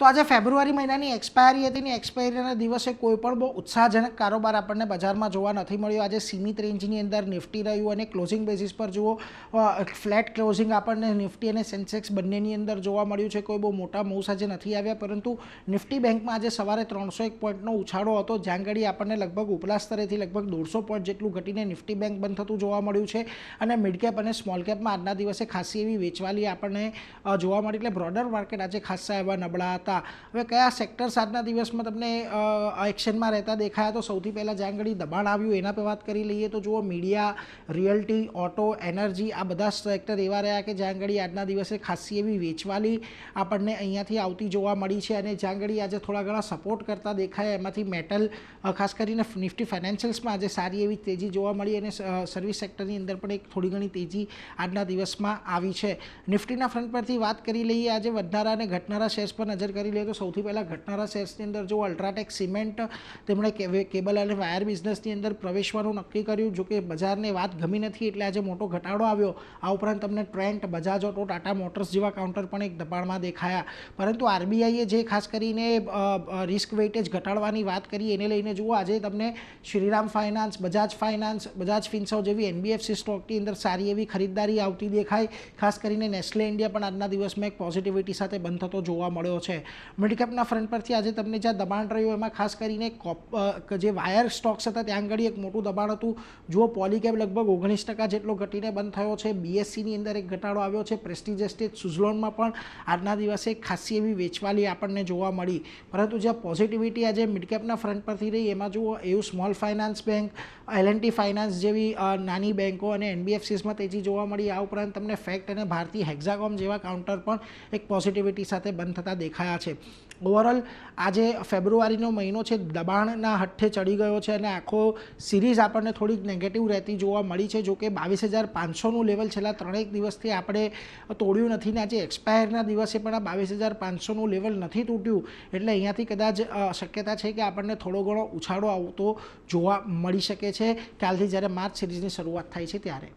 તો આજે ફેબ્રુઆરી મહિનાની એક્સપાયરી હતી ને એક્સપાયરીના દિવસે કોઈ પણ બહુ ઉત્સાહજનક કારોબાર આપણને બજારમાં જોવા નથી મળ્યો। આજે સીમિત રેન્જની અંદર નિફ્ટી રહ્યું અને ક્લોઝિંગ બેસિસ પર જુઓ ફ્લેટ ક્લોઝિંગ આપણને નિફ્ટી અને સેન્સેક્સ બંનેની અંદર જોવા મળ્યું છે। કોઈ બહુ મોટા મૂવ્સ આજે નથી આવ્યા, પરંતુ નિફ્ટી બેંકમાં આજે સવારે 301 પોઈન્ટનો ઉછાળો હતો, જ્યાં ઘડી આપણને લગભગ ઉપલા સ્તરેથી લગભગ 150 પોઈન્ટ જેટલું ઘટીને નિફ્ટી બેંક બંધ થતું જોવા મળ્યું છે। અને મિડ કેપ અને સ્મોલ કેપમાં આજના દિવસે ખાસી એવી વેચવાલી આપણને જોવા મળી, એટલે બ્રોડર માર્કેટ આજે ખાસા એવા નબળા હતા। હવે કયા સેક્ટર્સ આજના દિવસમાં તમને એક્શનમાં રહેતા દેખાયા, તો સૌથી પહેલાં જ્યાં ઘડી દબાણ આવ્યું એના પર વાત કરી લઈએ તો જુઓ મીડિયા, રિયલ્ટી, ઓટો, એનર્જી આ બધા સેક્ટર એવા રહ્યા કે જ્યાં ઘડી આજના દિવસે ખાસી એવી વેચવાલી આપણને અહીંયાથી આવતી જોવા મળી છે। અને જ્યાં ઘડી આજે થોડા ઘણા સપોર્ટ કરતા દેખાયા, એમાંથી મેટલ, ખાસ કરીને નિફ્ટી ફાઇનાન્શિયલ્સમાં આજે સારી એવી તેજી જોવા મળી અને સર્વિસ સેક્ટરની અંદર પણ એક થોડી ઘણી તેજી આજના દિવસમાં આવી છે। નિફ્ટીના ફ્રન્ટ પરથી વાત કરી લઈએ, આજે વધનારા અને ઘટનારા શેર્સ પર નજર કરી લઈએ તો સૌથી પહેલાં ઘટનારા શેર્સની અંદર જો અલ્ટ્રાટેક સિમેન્ટ, તેમણે કેબલ અને વાયર બિઝનેસની અંદર પ્રવેશવાનું નક્કી કર્યું, જો કે બજારને વાત ગમી નથી એટલે આજે મોટો ઘટાડો આવ્યો। આ ઉપરાંત તમને Trent, Bajaj auto, Tata motors જેવા કાઉન્ટર પણ એક દબાણમાં દેખાયા, પરંતુ આરબીઆઈએ જે ખાસ કરીને રિસ્ક વેઇટેજ ઘટાડવાની વાત કરી એને લઈને જુઓ આજે તમને શ્રીરામ ફાઇનાન્સ, બજાજ ફિનસર્વ જેવી એનબીએફસી સ્ટોકની અંદર સારી એવી ખરીદદારી આવતી દેખાય। ખાસ કરીને નેસ્લે ઇન્ડિયા પણ આજના દિવસમાં એક પોઝિટિવિટી સાથે બંધ થતો જોવા મળ્યો છે। મિડકેપના ફ્રન્ટ પરથી આજે તમને જ્યાં દબાણ રહ્યું એમાં ખાસ કરીને જે વાયર સ્ટોક્સ હતા ત્યાં આગળ એક મોટું દબાણ હતું। જુઓ પોલીકેબ લગભગ 19% જેટલો ઘટીને બંધ થયો છે, બીએસસીની અંદર એક ઘટાડો આવ્યો છે, પ્રેસ્ટીજ એસ્ટેટ, સુઝલોનમાં પણ આજના દિવસે ખાસી એવી વેચવાલી આપણને જોવા મળી, પરંતુ જ્યાં પોઝિટિવિટી આજે મિડકેપના ફ્રન્ટ પરથી રહી એમાં જુઓ એવું small finance bank, L&T finance જેવી નાની બેંકો અને એનબીએફસીસમાં તેજી જોવા મળી। આ ઉપરાંત તમને ફેક્ટ અને ભારતીય હેક્ઝાકોમ જેવા કાઉન્ટર પણ એક પોઝિટિવિટી સાથે બંધ થતા દેખાયા છે। ઓવરઓલ આજે ફેબ્રુઆરીનો મહિનો છે, દબાણના હઠ્ઠે ચડી ગયો છે અને આખો સિરીઝ આપણને થોડીક નેગેટિવ રહેતી જોવા મળી છે। જો કે 22,500નું લેવલ છેલ્લા 3 દિવસથી આપણે તોડ્યું નથી ને આજે એક્સપાયરના દિવસે પણ આ 22,500નું લેવલ નથી તૂટ્યું, એટલે અહીંયાથી કદાચ શક્યતા છે કે આપણને થોડો ઘણો ઉછાળો આવતો જોવા મળી શકે છે કાલથી જ્યારે માર્ચ સિરીઝની શરૂઆત થાય છે ત્યારે।